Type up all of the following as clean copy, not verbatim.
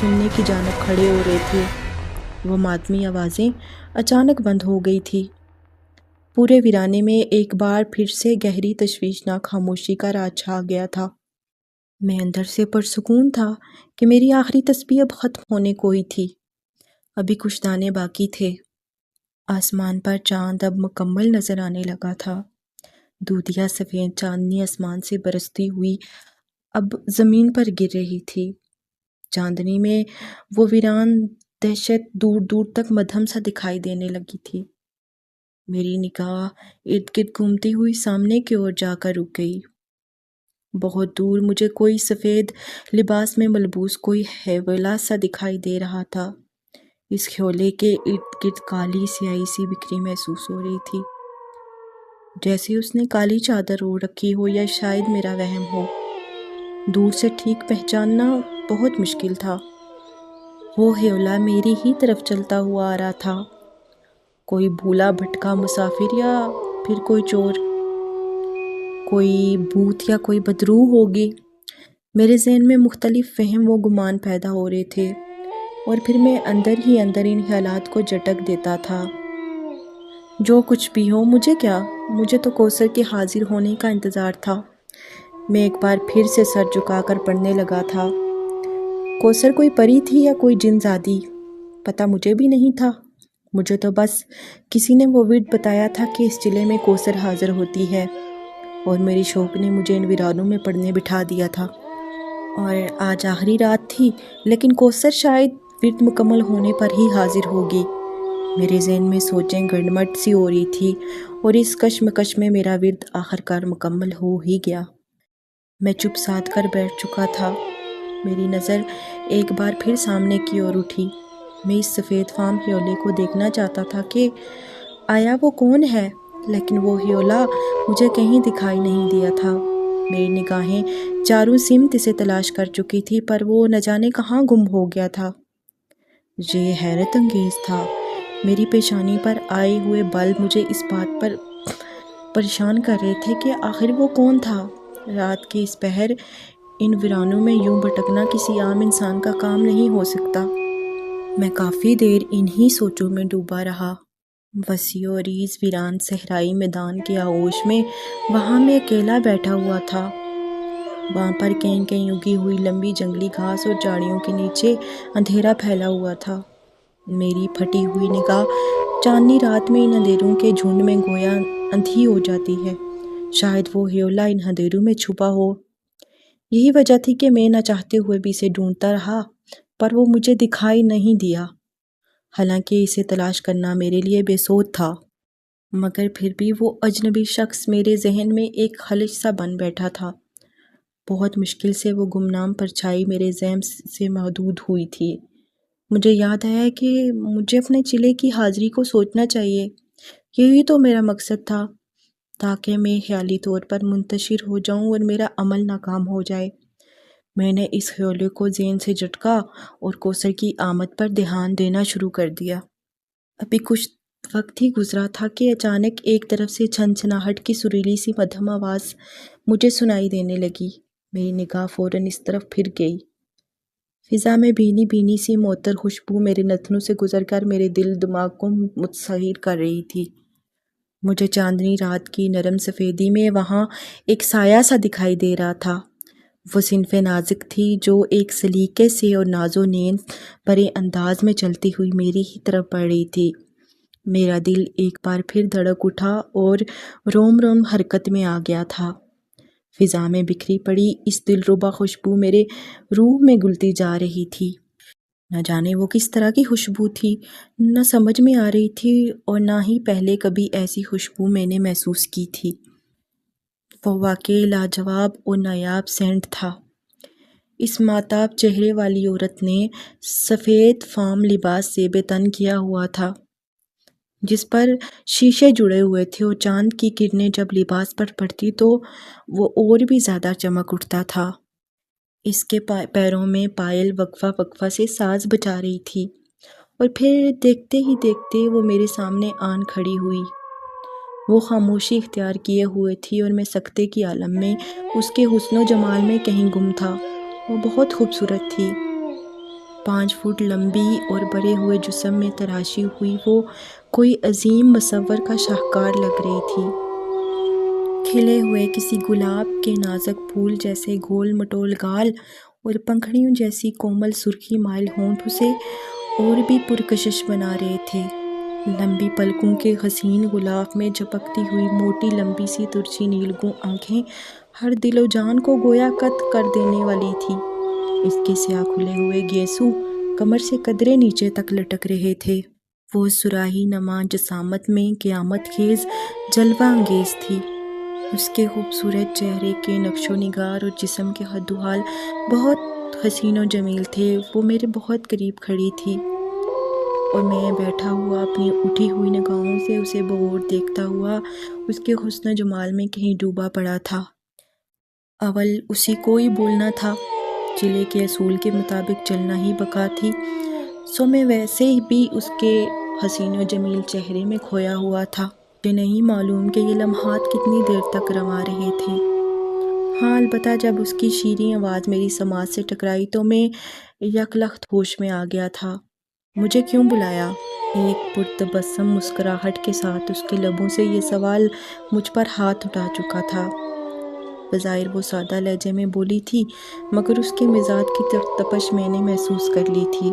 سننے کی جانب کھڑے ہو رہے تھے۔ وہ ماتمی آوازیں اچانک بند ہو گئی تھی۔ پورے ویرانے میں ایک بار پھر سے گہری تشویشناک خاموشی کا راج چھا گیا تھا۔ میں اندر سے پرسکون تھا کہ میری آخری تسبیح اب ختم ہونے کو ہی تھی۔ ابھی کچھ دانے باقی تھے۔ آسمان پر چاند اب مکمل نظر آنے لگا تھا۔ دودھیا سفید چاندنی آسمان سے برستی ہوئی اب زمین پر گر رہی تھی۔ چاندنی میں وہ ویران دہشت دور دور تک مدھم سا دکھائی دینے لگی تھی۔ میری نگاہ ارد گرد گھومتی ہوئی سامنے کی اور جا کر رک گئی۔ بہت دور مجھے کوئی سفید لباس میں ملبوس کوئی حیولا سا دکھائی دے رہا تھا۔ اس خیولے کے ارد گرد کالی سیاہی سی بکھری محسوس ہو رہی تھی، جیسے اس نے کالی چادر اوڑھ رکھی ہو، یا شاید میرا وہم ہو۔ دور سے ٹھیک پہچاننا بہت مشکل تھا۔ وہ خیولا میری ہی طرف چلتا ہوا آ رہا تھا۔ کوئی بھولا بھٹکا مسافر یا پھر کوئی چور، کوئی بھوت یا کوئی بدروح ہوگی۔ میرے ذہن میں مختلف فہم و گمان پیدا ہو رہے تھے، اور پھر میں اندر ہی اندر ان خیالات کو جھٹک دیتا تھا۔ جو کچھ بھی ہو، مجھے کیا؟ مجھے تو کوثر کے حاضر ہونے کا انتظار تھا۔ میں ایک بار پھر سے سر جھکا کر پڑھنے لگا تھا۔ کوثر کوئی پری تھی یا کوئی جن زادی؟ پتہ مجھے بھی نہیں تھا۔ مجھے تو بس کسی نے وہ ورد بتایا تھا کہ اس ضلع میں کوثر حاضر ہوتی ہے، اور میری شوق نے مجھے ان ویرانوں میں پڑھنے بٹھا دیا تھا۔ اور آج آخری رات تھی، لیکن کوثر شاید ورد مکمل ہونے پر ہی حاضر ہوگی۔ میرے ذہن میں سوچیں گڑمٹ سی ہو رہی تھی، اور اس کشمکش میں میرا ورد آخرکار مکمل ہو ہی گیا۔ میں چپ سادھ کر بیٹھ چکا تھا۔ میری نظر ایک بار پھر سامنے کی اور اٹھی۔ میں اس سفید فام خیولے کو دیکھنا چاہتا تھا کہ آیا وہ کون ہے، لیکن وہ خیولا مجھے کہیں دکھائی نہیں دیا تھا۔ میری نگاہیں چاروں سمت اسے تلاش کر چکی تھی، پر وہ نہ جانے کہاں گم ہو گیا تھا۔ یہ حیرت انگیز تھا۔ میری پیشانی پر آئے ہوئے بال مجھے اس بات پر پریشان کر رہے تھے کہ آخر وہ کون تھا۔ رات کے اس پہر ان ویرانوں میں یوں بھٹکنا کسی عام انسان کا کام نہیں ہو سکتا۔ میں کافی دیر انہی سوچوں میں ڈوبا رہا۔ وسیع و عریض ویران صحرائی میدان کے آغوش میں وہاں میں اکیلا بیٹھا ہوا تھا۔ وہاں پر کہیں کہیں اگی ہوئی لمبی جنگلی گھاس اور جھاڑیوں کے نیچے اندھیرا پھیلا ہوا تھا۔ میری پھٹی ہوئی نگاہ چاندنی رات میں ان اندھیروں کے جھنڈ میں گویا اندھی ہو جاتی ہے۔ شاید وہ خیولا ان اندھیروں میں چھپا ہو۔ یہی وجہ تھی کہ میں نہ چاہتے ہوئے بھی اسے ڈھونڈتا رہا، پر وہ مجھے دکھائی نہیں دیا، حالانکہ اسے تلاش کرنا میرے لیے بے سود تھا۔ مگر پھر بھی وہ اجنبی شخص میرے ذہن میں ایک خلش سا بن بیٹھا تھا۔ بہت مشکل سے وہ گمنام پرچھائی میرے ذہن سے محدود ہوئی تھی۔ مجھے یاد آیا کہ مجھے اپنے چلے کی حاضری کو سوچنا چاہیے۔ یہی تو میرا مقصد تھا، تاکہ میں خیالی طور پر منتشر ہو جاؤں اور میرا عمل ناکام ہو جائے۔ میں نے اس خیولے کو ذہن سے جھٹکا اور کوثر کی آمد پر دھیان دینا شروع کر دیا۔ ابھی کچھ وقت ہی گزرا تھا کہ اچانک ایک طرف سے چھنچھناہٹ کی سریلی سی مدھم آواز مجھے سنائی دینے لگی۔ میری نگاہ فوراً اس طرف پھر گئی۔ فضا میں بھینی بھینی سی معطر خوشبو میرے نتنوں سے گزر کر میرے دل دماغ کو متسحر کر رہی تھی۔ مجھے چاندنی رات کی نرم سفیدی میں وہاں ایک سایہ سا دکھائی دے رہا تھا۔ وہ صنف نازک تھی جو ایک سلیقے سے اور ناز و نیند بھرے انداز میں چلتی ہوئی میری ہی طرف بڑھ رہی تھی۔ میرا دل ایک بار پھر دھڑک اٹھا اور روم روم حرکت میں آ گیا تھا۔ فضا میں بکھری پڑی اس دلربا خوشبو میرے روح میں گھلتی جا رہی تھی۔ نہ جانے وہ کس طرح کی خوشبو تھی، نہ سمجھ میں آ رہی تھی، اور نہ ہی پہلے کبھی ایسی خوشبو میں نے محسوس کی تھی۔ وہ واقعی لاجواب اور نایاب سینٹ تھا۔ اس ماتاب چہرے والی عورت نے سفید فام لباس سے بے تن کیا ہوا تھا، جس پر شیشے جڑے ہوئے تھے، اور چاند کی کرنیں جب لباس پر پڑتی تو وہ اور بھی زیادہ چمک اٹھتا تھا۔ اس کے پیروں میں پائل وقفہ وقفہ سے ساز بجا رہی تھی، اور پھر دیکھتے ہی دیکھتے وہ میرے سامنے آن کھڑی ہوئی۔ وہ خاموشی اختیار کیے ہوئے تھی، اور میں سکتے کی عالم میں اس کے حسن و جمال میں کہیں گم تھا۔ وہ بہت خوبصورت تھی۔ 5 فٹ لمبی اور بڑے ہوئے جسم میں تراشی ہوئی وہ کوئی عظیم مصور کا شاہکار لگ رہی تھی۔ کھلے ہوئے کسی گلاب کے نازک پھول جیسے گول مٹول گال اور پنکھڑیوں جیسی کومل سرخی مائل ہونٹ اسے اور بھی پرکشش بنا رہے تھے۔ لمبی پلکوں کے حسین غلاف میں جھپکتی ہوئی موٹی لمبی سی ترچھی نیلگوں آنکھیں ہر دل و جان کو گویا قط کر دینے والی تھی۔ اس کے سیاہ کھلے ہوئے گیسو کمر سے قدرے نیچے تک لٹک رہے تھے۔ وہ سراہی نما جسامت میں قیامت خیز جلوہ انگیز تھی۔ اس کے خوبصورت چہرے کے نقش و نگار اور جسم کے حد و حال بہت حسین و جمیل تھے۔ وہ میرے بہت قریب کھڑی تھی اور میں بیٹھا ہوا اپنی اٹھی ہوئی نگاہوں سے اسے بغور دیکھتا ہوا اس کے حسن و جمال میں کہیں ڈوبا پڑا تھا۔ اول اسی کو ہی بولنا تھا، چلے کے اصول کے مطابق چلنا ہی بقا تھی، سو میں ویسے بھی اس کے حسین و جمیل چہرے میں کھویا ہوا تھا۔ مجھے نہیں معلوم کہ یہ لمحات کتنی دیر تک رواں رہے تھے۔ ہاں البتہ جب اس کی شیریں آواز میری سماعت سے ٹکرائی تو میں یک لخت ہوش میں آ گیا تھا۔ مجھے کیوں بلایا؟ ایک پرتبسم مسکراہٹ کے ساتھ اس کے لبوں سے یہ سوال مجھ پر ہاتھ اٹھا چکا تھا۔ بظاہر وہ سادہ لہجے میں بولی تھی مگر اس کے مزاج کی تپش میں نے محسوس کر لی تھی،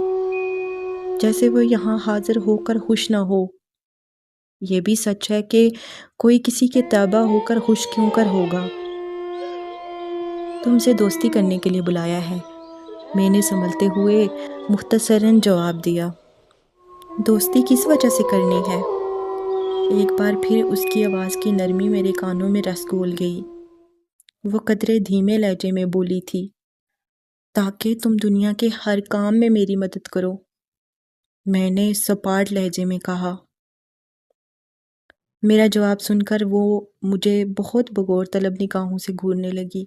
جیسے وہ یہاں حاضر ہو کر خوش نہ ہو۔ یہ بھی سچ ہے کہ کوئی کسی کے تابع ہو کر خوش کیوں کر ہوگا؟ تم سے دوستی کرنے کے لیے بلایا ہے، میں نے سنبھلتے ہوئے مختصراً جواب دیا۔ دوستی کس وجہ سے کرنی ہے؟ ایک بار پھر اس کی آواز کی نرمی میرے کانوں میں رس گھول گئی۔ وہ قدرے دھیمے لہجے میں بولی تھی، تاکہ تم دنیا کے ہر کام میں میری مدد کرو۔ میں نے سپاٹ لہجے میں کہا۔ میرا جواب سن کر وہ مجھے بہت بغور طلب نگاہوں سے گھورنے لگی،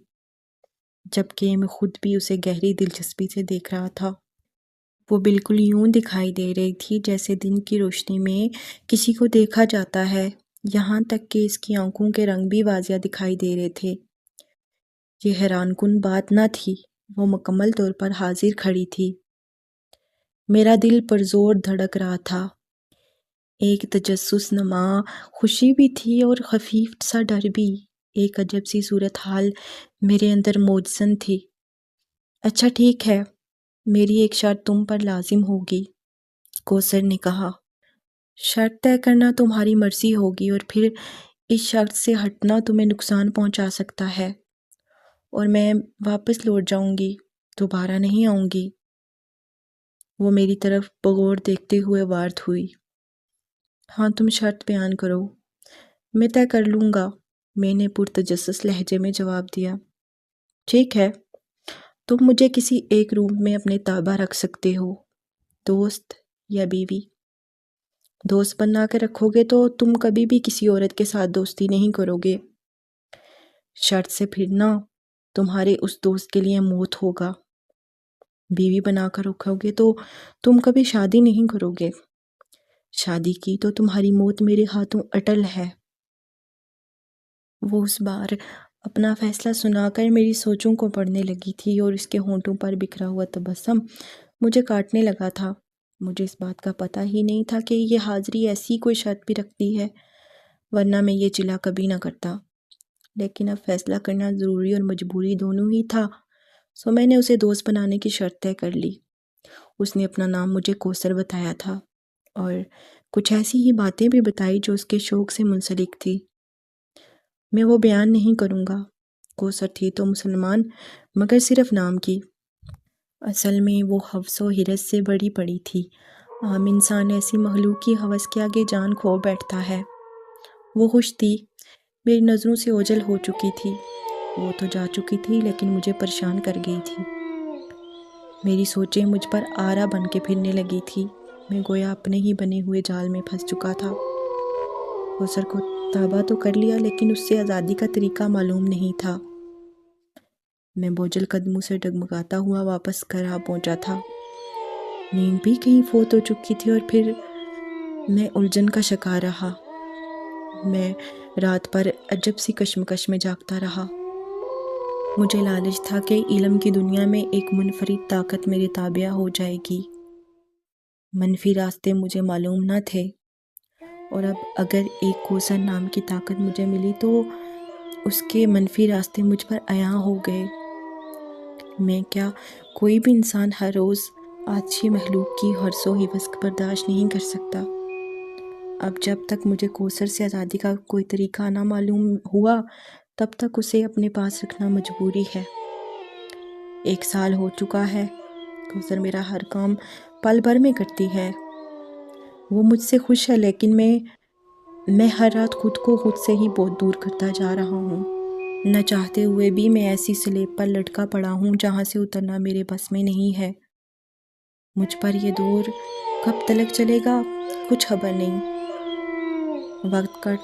جبکہ میں خود بھی اسے گہری دلچسپی سے دیکھ رہا تھا۔ وہ بالکل یوں دکھائی دے رہی تھی جیسے دن کی روشنی میں کسی کو دیکھا جاتا ہے، یہاں تک کہ اس کی آنکھوں کے رنگ بھی واضح دکھائی دے رہے تھے۔ یہ حیران کن بات نہ تھی، وہ مکمل طور پر حاضر کھڑی تھی۔ میرا دل پرزور دھڑک رہا تھا، ایک تجسس نما خوشی بھی تھی اور خفیف سا ڈر بھی، ایک عجب سی صورتحال میرے اندر موجزن تھی۔ اچھا ٹھیک ہے، میری ایک شرط تم پر لازم ہوگی، کوثر نے کہا۔ شرط طے کرنا تمہاری مرضی ہوگی اور پھر اس شرط سے ہٹنا تمہیں نقصان پہنچا سکتا ہے، اور میں واپس لوٹ جاؤں گی، دوبارہ نہیں آؤں گی۔ وہ میری طرف بغور دیکھتے ہوئے وارد ہوئی۔ ہاں تم شرط بیان کرو، میں طے کر لوں گا، میں نے پرتجسس لہجے میں جواب دیا۔ ٹھیک ہے، تم مجھے کسی ایک روم میں اپنے تابع رکھ سکتے ہو، دوست یا بیوی۔ دوست بنا کے رکھو گے تو تم کبھی بھی کسی عورت کے ساتھ دوستی نہیں کرو گے۔ شرط سے پھرنا تمہارے اس دوست کے لیے موت ہوگا۔ بیوی بنا کر رکھو گے تو تم کبھی شادی نہیں کرو گے۔ شادی کی تو تمہاری موت میرے ہاتھوں اٹل ہے۔ وہ اس بار اپنا فیصلہ سنا کر میری سوچوں کو پڑھنے لگی تھی اور اس کے ہونٹوں پر بکھرا ہوا تبسم مجھے کاٹنے لگا تھا۔ مجھے اس بات کا پتہ ہی نہیں تھا کہ یہ حاضری ایسی کوئی شرط بھی رکھتی ہے، ورنہ میں یہ چلا کبھی نہ کرتا۔ لیکن اب فیصلہ کرنا ضروری اور مجبوری دونوں ہی تھا، سو میں نے اسے دوست بنانے کی شرط طے کر لی۔ اس نے اپنا نام مجھے کوثر بتایا تھا اور کچھ ایسی ہی باتیں بھی بتائی جو اس کے شوق سے منسلک تھی۔ میں وہ بیان نہیں کروں گا۔ کوثر تھی تو مسلمان، مگر صرف نام کی۔ اصل میں وہ حوث و حرص سے بڑی پڑی تھی۔ عام انسان ایسی مخلوق کی ہوس کے آگے جان کھو بیٹھتا ہے۔ وہ خوش تھی، میری نظروں سے اوجھل ہو چکی تھی۔ وہ تو جا چکی تھی لیکن مجھے پریشان کر گئی تھی۔ میری سوچیں مجھ پر آرا بن کے پھرنے لگی تھی، میں گویا اپنے ہی بنے ہوئے جال میں پھنس چکا تھا۔ کوثر کو تابع تو کر لیا لیکن اس سے آزادی کا طریقہ معلوم نہیں تھا۔ میں بوجھل قدموں سے ڈگمگاتا ہوا واپس گھر آ پہنچا تھا۔ نیند بھی کہیں فوت ہو چکی تھی اور پھر میں الجھن کا شکار رہا۔ میں رات پر عجب سی کشمکش میں جاگتا رہا۔ مجھے لالچ تھا کہ علم کی دنیا میں ایک منفرد طاقت میرے تابع ہو جائے گی۔ منفی راستے مجھے معلوم نہ تھے، اور اب اگر ایک کوثر نام کی طاقت مجھے ملی تو اس کے منفی راستے مجھ پر عیاں ہو گئے۔ میں کیا کوئی بھی انسان ہر روز آتشی مخلوق کی حرص و حوث برداشت نہیں کر سکتا؟ اب جب تک مجھے کوثر سے آزادی کا کوئی طریقہ نہ معلوم ہوا تب تک اسے اپنے پاس رکھنا مجبوری ہے۔ 1 سال ہو چکا ہے، کوثر میرا ہر کام پل بھر میں کرتی ہے۔ وہ مجھ سے خوش ہے، لیکن میں ہر رات خود کو خود سے ہی بہت دور کرتا جا رہا ہوں۔ نہ چاہتے ہوئے بھی میں ایسی سلیب پر لٹکا پڑا ہوں جہاں سے اترنا میرے بس میں نہیں ہے۔ مجھ پر یہ دور کب تلک چلے گا، کچھ خبر نہیں۔ وقت کا